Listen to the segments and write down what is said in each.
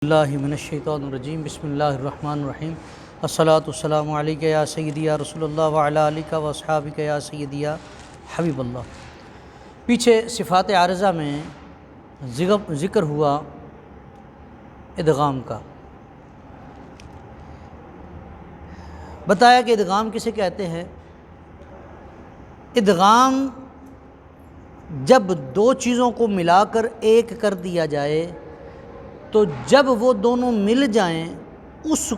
اللہ من الشیطان الرجیم بسم اللہ الرحمن الرحیم الصلاۃ والسلام علیک یا سیدی یا رسول اللہ وعلی آلک و اصحابک یا سیدی یا حبیب اللہ۔ پیچھے صفات عارضہ میں ذکر ہوا ادغام کا، بتایا کہ ادغام کسے کہتے ہیں۔ ادغام جب دو چیزوں کو ملا کر ایک کر دیا جائے تو جب وہ دونوں مل جائیں اس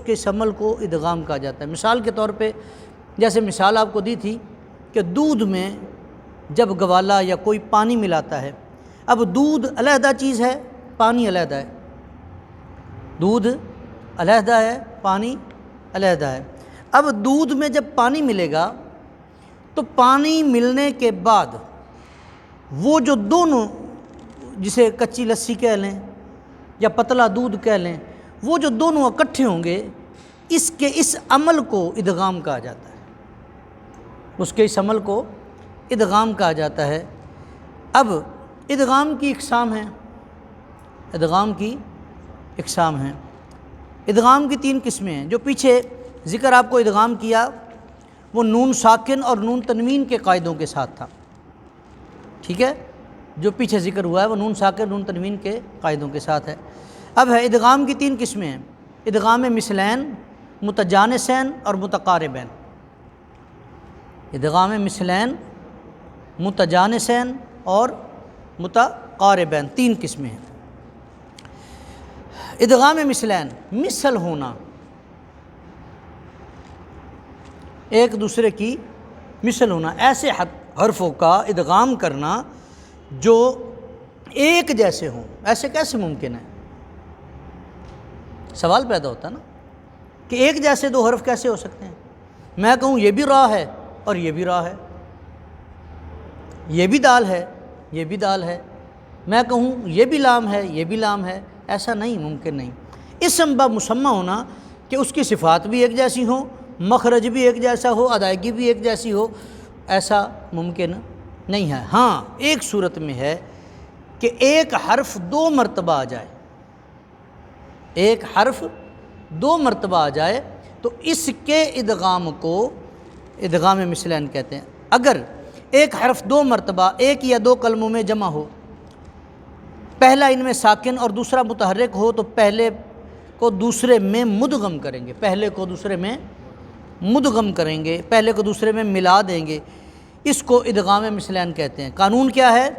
کے عمل کو ادغام کہا جاتا ہے۔ مثال کے طور پہ جیسے مثال آپ کو دی تھی کہ دودھ میں جب گوالا یا کوئی پانی ملاتا ہے، اب دودھ علیحدہ چیز ہے، پانی علیحدہ ہے، دودھ علیحدہ ہے، پانی علیحدہ ہے۔ اب دودھ میں جب پانی ملے گا تو پانی ملنے کے بعد وہ جو دونوں، جسے کچی لسی کہہ لیں یا پتلا دودھ کہہ لیں، وہ جو دونوں اکٹھے ہوں گے، اس عمل کو ادغام کہا جاتا ہے، اس عمل کو ادغام کہا جاتا ہے۔ اب ادغام کی اقسام ہیں، ادغام کی تین قسمیں ہیں۔ جو پیچھے ذکر آپ کو ادغام کیا وہ نون ساکن اور نون تنوین کے قاعدوں کے ساتھ تھا، ٹھیک ہے، جو پیچھے ذکر ہوا ہے وہ نون ساکن نون تنوین کے قاعدوں کے ساتھ ہے۔ اب ہے ادغام کی تین قسمیں ہیں، ادغام مثلین، متجانسین اور متقاربین۔ ادغام مثلین، متجانسین اور متقاربین، تین قسمیں ہیں۔ ادغام مثلین، مثل ہونا، ایک دوسرے کی مثل ہونا، ایسے حرفوں کا ادغام کرنا جو ایک جیسے ہوں۔ ایسے کیسے ممکن ہے؟ سوال پیدا ہوتا ہے نا کہ ایک جیسے دو حرف کیسے ہو سکتے ہیں؟ میں کہوں یہ بھی را ہے اور یہ بھی را ہے، یہ بھی دال ہے یہ بھی دال ہے، میں کہوں یہ بھی لام ہے یہ بھی لام ہے، ایسا نہیں، ممکن نہیں۔ اسم با مسمى ہونا کہ اس کی صفات بھی ایک جیسی ہوں، مخرج بھی ایک جیسا ہو، ادائیگی بھی ایک جیسی ہو، ایسا ممکن نہیں ہے۔ ہاں ایک صورت میں ہے کہ ایک حرف دو مرتبہ آ جائے، ایک حرف دو مرتبہ آ جائے تو اس کے ادغام کو ادغام مثلین کہتے ہیں۔ اگر ایک حرف دو مرتبہ ایک یا دو کلموں میں جمع ہو، پہلا ان میں ساکن اور دوسرا متحرک ہو تو پہلے کو دوسرے میں مدغم کریں گے، پہلے کو دوسرے میں مدغم کریں گے، پہلے کو دوسرے میں ملا دیں گے، اس کو ادغام مثلین کہتے ہیں۔ قانون کیا ہے؟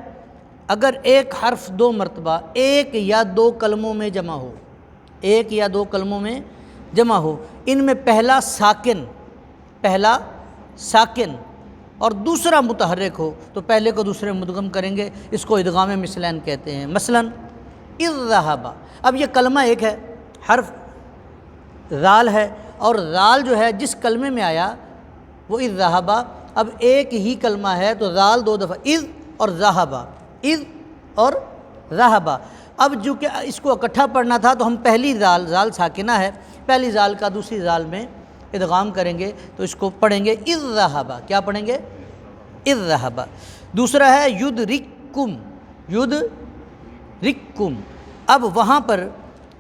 اگر ایک حرف دو مرتبہ ایک یا دو کلموں میں جمع ہو، ایک یا دو کلموں میں جمع ہو، ان میں پہلا ساکن اور دوسرا متحرک ہو تو پہلے کو دوسرے میں مدغم کریں گے، اس کو ادغام مثلین کہتے ہیں۔ مثلا اذ، اب یہ کلمہ ایک ہے، حرف ذال ہے، اور ذال جو ہے جس کلمے میں آیا وہ اذ ذہبا، اب ایک ہی کلمہ ہے تو ذال دو دفعہ، اذ اور ذہبا، اذ اور ذہبا۔ اب جو کہ اس کو اکٹھا پڑھنا تھا تو ہم پہلی ذال ساکنہ ہے، پہلی ذال کا دوسری ذال میں ادغام کریں گے تو اس کو پڑھیں گے اذ ذہبا۔ کیا پڑھیں گے؟ اذ ذہبا۔ دوسرا ہے یدرککم، یدرککم، اب وہاں پر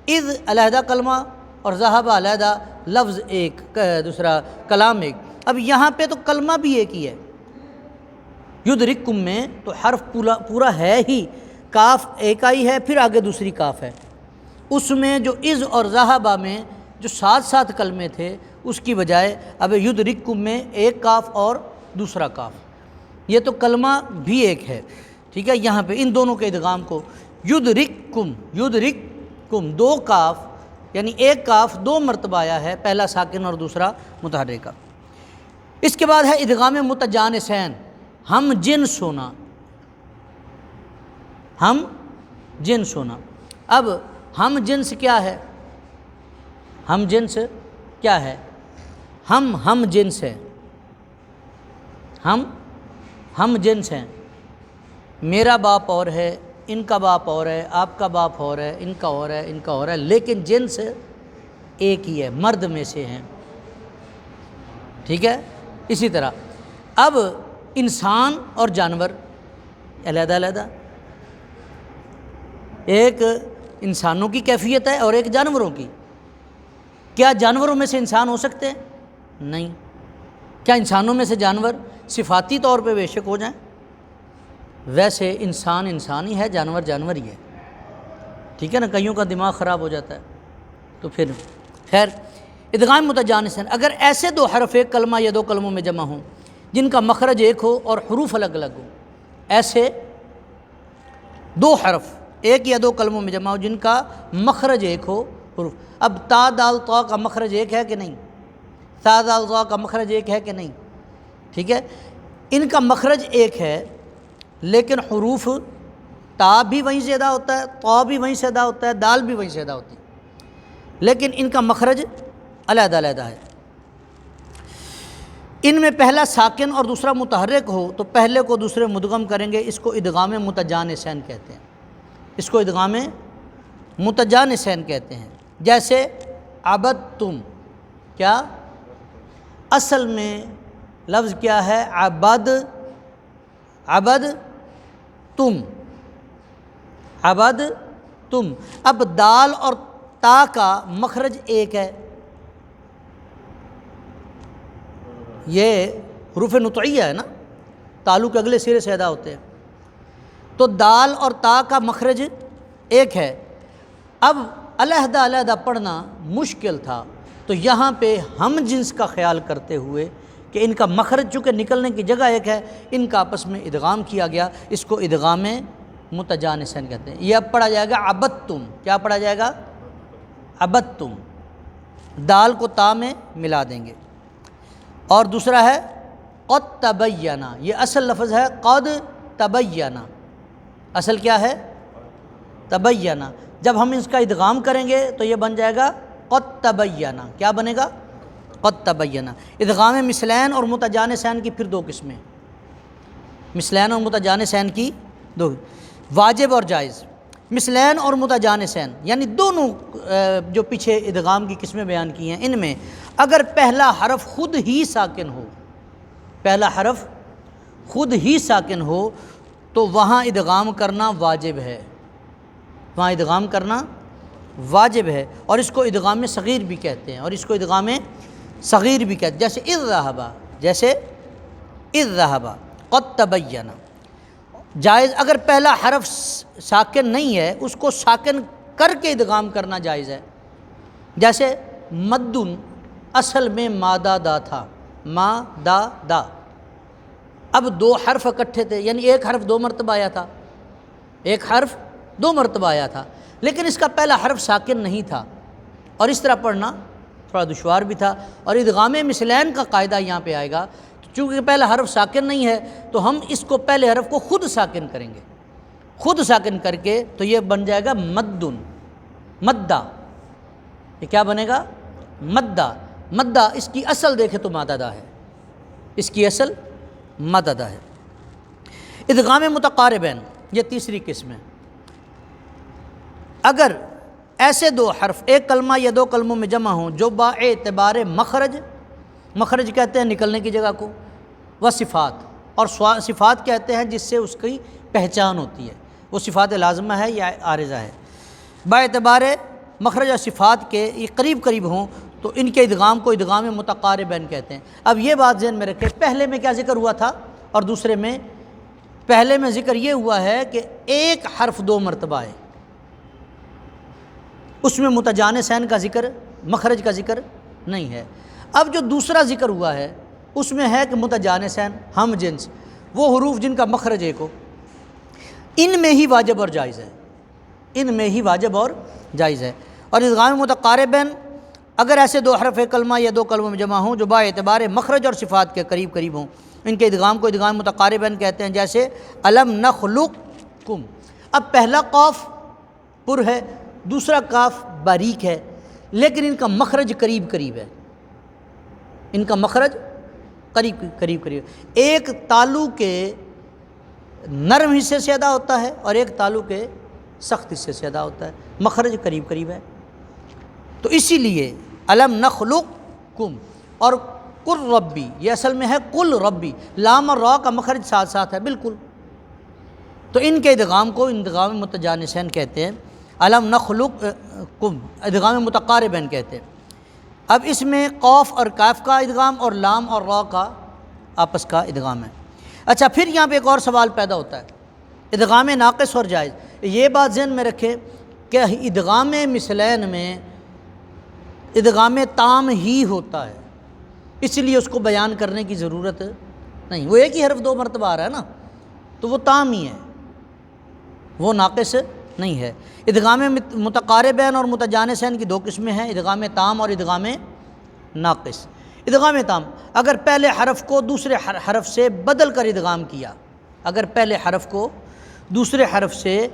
اذ علیحدہ کلمہ اور ذہبا علیحدہ لفظ ایک، دوسرا کلام ایک۔ اب یہاں پہ تو کلمہ بھی ایک ہی ہے، یدرککم میں تو حرف پورا ہے ہی، کاف ایک آئی ہے، پھر آگے دوسری کاف ہے۔ اس میں جو اذ اور ذہبا میں جو ساتھ کلمے تھے اس کی بجائے اب یدرککم میں ایک کاف اور دوسرا کاف، یہ تو کلمہ بھی ایک ہے، ٹھیک ہے۔ یہاں پہ ان دونوں کے ادغام کو یدرککم، یدرککم، دو کاف یعنی ایک کاف دو مرتبہ آیا ہے، پہلا ساکن اور دوسرا متحرک۔ اس کے بعد ہے ادغام متجانسین، ہم جنس ہونا، ہم جنس ہونا۔ اب ہم جنس کیا ہے؟ ہم جنس کیا ہے؟ ہم جنس ہیں، ہم جنس ہیں، میرا باپ اور ہے، ان کا باپ اور ہے، آپ کا باپ اور ہے، ان کا اور ہے، ان کا اور ہے، لیکن جنس ایک ہی ہے، مرد میں سے ہیں، ٹھیک ہے۔ اسی طرح اب انسان اور جانور علیحدہ علیحدہ، ایک انسانوں کی کیفیت ہے اور ایک جانوروں کی۔ کیا جانوروں میں سے انسان ہو سکتے ہیں؟ نہیں۔ کیا انسانوں میں سے جانور صفاتی طور پہ بے شک ہو جائیں؟ ویسے انسان انسان ہی ہے، جانور جانور ہی ہے، ٹھیک ہے نا؟ کئیوں کا دماغ خراب ہو جاتا ہے۔ تو پھر خیر، ادغام متجانسین، اگر ایسے دو حرف ایک کلمہ یا دو کلموں میں جمع ہوں جن کا مخرج ایک ہو اور حروف الگ الگ ہوں، ایسے دو حرف ایک یا دو کلموں میں جمع ہو جن کا مخرج ایک ہو، حروف، اب تا دال طا کا مخرج ایک ہے کہ نہیں؟ تا دال طا کا مخرج ایک ہے کہ نہیں؟ ٹھیک ہے، ان کا مخرج ایک ہے لیکن حروف تا بھی وہیں سے ادا ہوتا ہے، طا بھی وہیں سے ادا ہوتا ہے، دال بھی وہیں سے ادا ہوتی ہے، لیکن ان کا مخرج علیحدہ علیحدہ ہے۔ ان میں پہلا ساکن اور دوسرا متحرک ہو تو پہلے کو دوسرے مدغم کریں گے، اس کو ادغام متجانسین کہتے ہیں، اس کو ادغام متجانسین کہتے ہیں۔ جیسے عبدتم، کیا اصل میں لفظ کیا ہے؟ عبد تم، عبد تم، اب دال اور تا کا مخرج ایک ہے، یہ حروف نطعیہ ہے نا، تالو کے اگلے سرے سے ادا ہوتے ہیں، تو دال اور تا کا مخرج ایک ہے۔ اب علیحدہ علیحدہ پڑھنا مشکل تھا، تو یہاں پہ ہم جنس کا خیال کرتے ہوئے کہ ان کا مخرج چونکہ نکلنے کی جگہ ایک ہے، ان کا آپس میں ادغام کیا گیا، اس کو ادغام متجانسین کہتے ہیں۔ یہ اب پڑھا جائے گا عبدتم، کیا پڑھا جائے گا؟ عبدتم، دال کو تا میں ملا دیں گے۔ اور دوسرا ہے قد تبینہ، یہ اصل لفظ ہے قد تبینہ، اصل کیا ہے؟ تبینہ، جب ہم اس کا ادغام کریں گے تو یہ بن جائے گا قد تبینہ، کیا بنے گا؟ قد تبینہ۔ ادغام مثلین اور متجانسین کی پھر دو قسمیں، مثلین اور متجانسین کی دو، واجب اور جائز۔ مثلین اور متجانسین یعنی دونوں جو پیچھے ادغام کی قسمیں بیان کی ہیں، ان میں اگر پہلا حرف خود ہی ساکن ہو، پہلا حرف خود ہی ساکن ہو تو وہاں ادغام کرنا واجب ہے، وہاں ادغام کرنا واجب ہے، اور اس کو ادغام صغیر بھی کہتے ہیں، اور اس کو ادغام صغیر بھی کہتے ہیں، جیسے اذ ذہبا، جیسے اذ ذہبا، قد تبینہ۔ جائز اگر پہلا حرف ساکن نہیں ہے، اس کو ساکن کر کے ادغام کرنا جائز ہے، جیسے مدن اصل میں مادہ دا تھا، ما دا دا، اب دو حرف اکٹھے تھے، یعنی ایک حرف دو مرتبہ آیا تھا، ایک حرف دو مرتبہ آیا تھا، لیکن اس کا پہلا حرف ساکن نہیں تھا، اور اس طرح پڑھنا تھوڑا دشوار بھی تھا، اور ادغام مثلین کا قاعدہ یہاں پہ آئے گا، چونکہ پہلا حرف ساکن نہیں ہے تو ہم اس کو پہلے حرف کو خود ساکن کریں گے، خود ساکن کر کے تو یہ بن جائے گا مدن، مدہ، یہ کیا بنے گا؟ مدہ، مدہ اس کی اصل دیکھے تو مادہ ہے، اس کی اصل مادہ ہے۔ ادغام متقاربین، یہ تیسری قسم ہے، اگر ایسے دو حرف ایک کلمہ یا دو کلموں میں جمع ہوں جو با اعتبار مخرج، مخرج کہتے ہیں نکلنے کی جگہ کو، و صفات، اور صفات کہتے ہیں جس سے اس کی پہچان ہوتی ہے، وہ صفات لازمہ ہے یا عارضہ ہے، با اعتبار مخرج اور صفات کے یہ قریب قریب ہوں تو ان کے ادغام کو ادغام متقاربین کہتے ہیں۔ اب یہ بات ذہن میں رکھیں، پہلے میں کیا ذکر ہوا تھا اور دوسرے میں؟ پہلے میں ذکر یہ ہوا ہے کہ ایک حرف دو مرتبہ ہے، اس میں متجانسین کا ذکر، مخرج کا ذکر نہیں ہے۔ اب جو دوسرا ذکر ہوا ہے اس میں ہے کہ متجانسین، ہم جنس، وہ حروف جن کا مخرج ایک ہو، ان میں ہی واجب اور جائز ہے، ان میں ہی واجب اور جائز ہے۔ اور ادغام متقاربین اگر ایسے دو حرف ایک کلمہ یا دو کلموں میں جمع ہوں جو با اعتبار مخرج اور صفات کے قریب قریب ہوں، ان کے ادغام کو ادغام متقاربین کہتے ہیں، جیسے الم نخلقکم، اب پہلا قاف پر ہے، دوسرا کاف باریک ہے، لیکن ان کا مخرج قریب قریب ہے، ان کا مخرج قریب ایک تالو کے نرم حصے سے ادا ہوتا ہے اور ایک تالو کے سخت حصے سے ادا ہوتا ہے، مخرج قریب قریب ہے، تو اسی لیے الم نخلقکم اور قل ربی، یہ اصل میں ہے قل ربی، لام اور را کا مخرج ساتھ ساتھ ہے بالکل، تو ان کے ادغام کو ادغام متجانسین کہتے ہیں۔ علم نخلقکم ادغام متقاربین کہتے ہیں۔ اب اس میں قوف اور کاف کا ادغام اور لام اور را کا آپس کا ادغام ہے۔ اچھا، پھر یہاں پہ ایک اور سوال پیدا ہوتا ہے، ادغام ناقص اور جائز۔ یہ بات ذہن میں رکھیں کہ ادغام مثلین میں ادغام تام ہی ہوتا ہے، اس لیے اس کو بیان کرنے کی ضرورت نہیں۔ وہ ایک ہی حرف دو مرتبہ آ رہا ہے نا، تو وہ تام ہی ہے، وہ ناقص نہیں ہے۔ ادغام متقاربین اور متجانسین کی دو قسمیں ہیں، ادغام تام اور ادغام ناقص۔ ادغام تام، اگر پہلے حرف کو دوسرے حرف سے بدل کر ادغام کیا، اگر پہلے حرف کو دوسرے حرف سے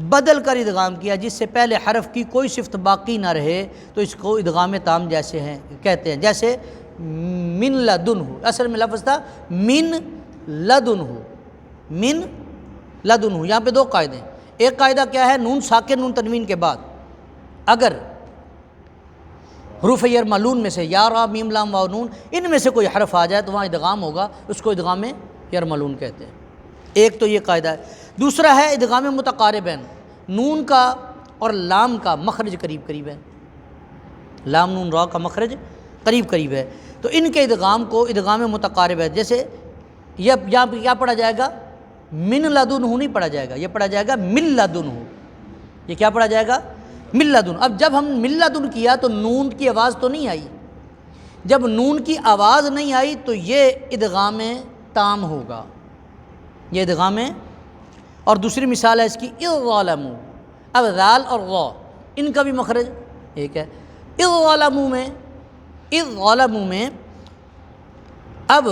بدل کر ادغام کیا جس سے پہلے حرف کی کوئی صفت باقی نہ رہے، تو اس کو ادغام تام جیسے ہیں کہتے ہیں۔ جیسے من لدنہ، اصل میں لفظ تھا من لدنہ، من لدنہ۔ یہاں پہ دو قاعدے ہیں۔ ایک قاعدہ کیا ہے؟ نون ساکن نون تنوین کے بعد اگر حروف یرملون میں سے یا را میم لام واو نون ان میں سے کوئی حرف آ جائے تو وہاں ادغام ہوگا، اس کو ادغام یرملون کہتے ہیں۔ ایک تو یہ قاعدہ ہے۔ دوسرا ہے ادغام متقاربین، نون کا اور لام کا مخرج قریب قریب ہے، لام نون را کا مخرج قریب قریب ہے، تو ان کے ادغام کو ادغام متقارب ہے۔ جیسے یہاں پہ کیا پڑھا جائے گا؟ من لدنہ نہیں پڑھا جائے گا، یہ پڑھا جائے گا من لدنہ۔ یہ کیا پڑھا جائے گا؟ من لدنہ۔ اب جب ہم من لدنہ کیا تو نون کی آواز تو نہیں آئی، جب نون کی آواز نہیں آئی تو یہ ادغام تام ہوگا، یہ ادغام ہے۔ اور دوسری مثال ہے اس کی اذ ظالموا، اب ذال اور غا ان کا بھی مخرج ایک ہے۔ اذ ظالموا میں اب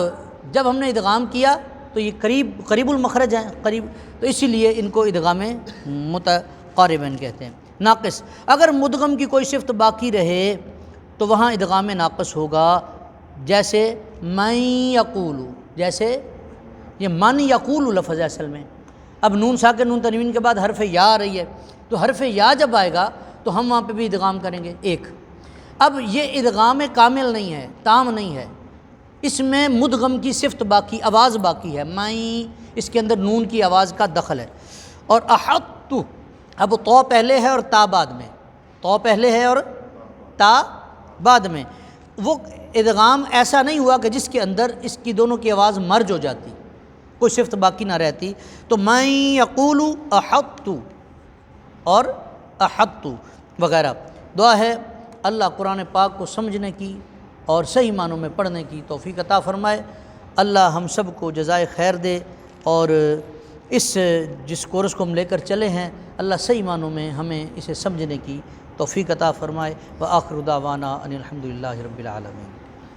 جب ہم نے ادغام کیا تو یہ قریب المخرج ہیں، قریب، تو اسی لیے ان کو ادغام متقاربین کہتے ہیں۔ ناقص، اگر مدغم کی کوئی صفت باقی رہے تو وہاں ادغام ناقص ہوگا، جیسے من یقول، جیسے یہ من یقول لفظ ہے اصل میں، اب نون ساکن نون تنوین کے بعد حرف یا آ رہی ہے، تو حرف یا جب آئے گا تو ہم وہاں پہ بھی ادغام کریں گے ایک۔ اب یہ ادغام کامل نہیں ہے، تام نہیں ہے، اس میں مدغم کی صفت باقی، آواز باقی ہے، مائیں، اس کے اندر نون کی آواز کا دخل ہے۔ اور احط، اب تو پہلے ہے اور تا بعد میں، تو پہلے ہے اور تا بعد میں، وہ ادغام ایسا نہیں ہوا کہ جس کے اندر اس کی دونوں کی آواز مرج ہو جاتی، کوئی صفت باقی نہ رہتی، تو من یقول احط اور احط وغیرہ۔ دعا ہے اللہ قرآن پاک کو سمجھنے کی اور صحیح معنوں میں پڑھنے کی توفیق عطا فرمائے۔ اللہ ہم سب کو جزائے خیر دے، اور اس جس کورس کو ہم لے کر چلے ہیں اللہ صحیح معنوں میں ہمیں اسے سمجھنے کی توفیق عطا فرمائے۔ وآخر دعوانا ان الحمد للہ رب العالمین۔